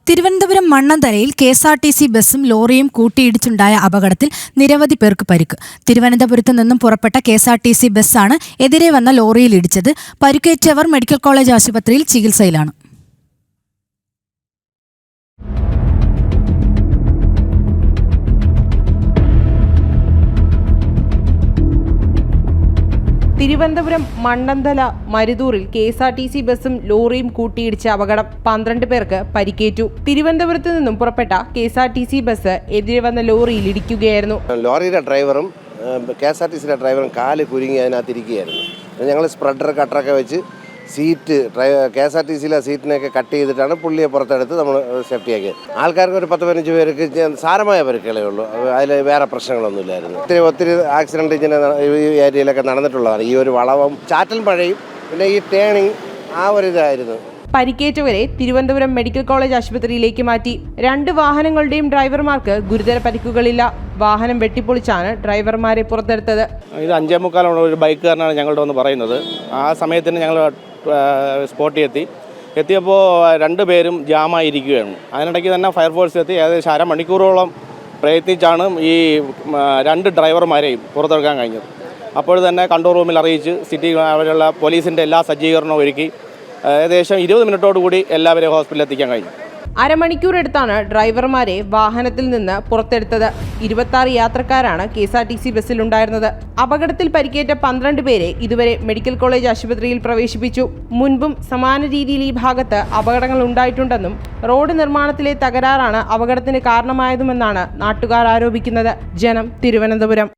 Thiruvananthapuram മണ്ണന്തലയിൽ KSRTC ബസ്സും ലോറിയും കൂട്ടിയിടിച്ചുണ്ടായ അപകടത്തിൽ നിരവധി പേർക്ക് പരിക്ക്. തിരുവനന്തപുരത്ത് നിന്നും പുറപ്പെട്ട കെ.എസ്.ആർ.ടി.സി ബസ്സാണ് എതിരെ വന്ന ലോറിയിൽ ഇടിച്ചത്. പരിക്കേറ്റവർ മെഡിക്കൽ കോളേജ് ആശുപത്രിയിൽ ചികിത്സയിലാണ്. തിരുവനന്തപുരം മണ്ണന്തല മരുതൂറിൽ കെ.എസ്.ആർ.ടി.സി ബസ്സും ലോറിയും കൂട്ടിയിടിച്ച അപകടം 12 പേർക്ക് പരിക്കേറ്റു. തിരുവനന്തപുരത്ത് നിന്നും പുറപ്പെട്ട കെ.എസ്.ആർ.ടി.സി ബസ് എതിരെ വന്ന ലോറിയിൽ ഇടിക്കുകയായിരുന്നു. ലോറിയുടെ ഡ്രൈവറും കെ.എസ്.ആർ.ടി.സിയുടെ ഡ്രൈവറും കാല് കുരുങ്ങി അതിനകത്തിരിക്കുകയായിരുന്നു. ഞങ്ങൾ സ്പ്രെഡർ കട്ടറൊക്കെ വെച്ച് സീറ്റ് കെ.എസ്.ആർ.ടി.സിയിലെ സീറ്റിനെയൊക്കെ കട്ട് ചെയ്തിട്ടാണ് പുള്ളിയെ പുറത്തെടുത്ത് നമ്മൾ സേഫ്റ്റിയാക്കിയത്. ആൾക്കാർക്ക് ഒരു 10-15 പേർക്ക് സാരമായ പരിക്കുകളേ ഉള്ളൂ. അതിൽ വേറെ പ്രശ്നങ്ങളൊന്നുമില്ലായിരുന്നു. ഒത്തിരി ആക്സിഡൻറ്റ് ഇങ്ങനെ ഈ ഏരിയയിലൊക്കെ നടന്നിട്ടുള്ളതാണ്. ഈ ഒരു വളവും ചാറ്റൽ മഴയും പിന്നെ ഈ ടേണിങ് ആ ഒരു ഇതായിരുന്നു. പരിക്കേറ്റവരെ തിരുവനന്തപുരം മെഡിക്കൽ കോളേജ് ആശുപത്രിയിലേക്ക് മാറ്റി. 2 വാഹനങ്ങളുടെയും ഡ്രൈവർമാർക്ക് ഗുരുതര പരിക്കുകളില്ല. വാഹനം വെട്ടിപ്പൊളിച്ചാണ് ഡ്രൈവർമാരെ പുറത്തെടുത്തത്. ഇത് 5:45 ഒരു ബൈക്കുകാരനാണ് ഞങ്ങളുടെ വന്ന് പറയുന്നത്. ആ സമയത്തിന് ഞങ്ങൾ എത്തിയപ്പോൾ 2 പേരും ജാമായിരിക്കുകയാണ്. അതിനിടയ്ക്ക് തന്നെ ഫയർഫോഴ്സ് എത്തി ഏകദേശം അരമണിക്കൂറോളം പ്രയത്നിച്ചാണ് ഈ 2 ഡ്രൈവർമാരെയും പുറത്തെടുക്കാൻ കഴിഞ്ഞത്. അപ്പോൾ തന്നെ കൺട്രോൾ റൂമിൽ അറിയിച്ച് സിറ്റി അവരുള്ള പോലീസിൻ്റെ എല്ലാ സജ്ജീകരണവും ഒരുക്കി ഏകദേശം 20 മിനിറ്റോടുകൂടി എല്ലാവരെയും ഹോസ്പിറ്റലിൽ എത്തിക്കാൻ കഴിഞ്ഞു. അരമണിക്കൂർ എടുത്താണ് ഡ്രൈവർമാരെ വാഹനത്തിൽ നിന്ന് പുറത്തെടുത്തത്. 26 യാത്രക്കാരാണ് കെ.എസ്.ആർ.ടി.സി ബസ്സിലുണ്ടായിരുന്നത്. അപകടത്തിൽ പരിക്കേറ്റ 12 പേരെ ഇതുവരെ മെഡിക്കൽ കോളേജ് ആശുപത്രിയിൽ പ്രവേശിപ്പിച്ചു. മുൻപും സമാന രീതിയിൽ ഈ ഭാഗത്ത് അപകടങ്ങൾ ഉണ്ടായിട്ടുണ്ടെന്നും റോഡ് നിർമ്മാണത്തിലെ തകരാറാണ് അപകടത്തിന് കാരണമായതുമെന്നാണ് നാട്ടുകാർ ആരോപിക്കുന്നത്. ജനം, തിരുവനന്തപുരം.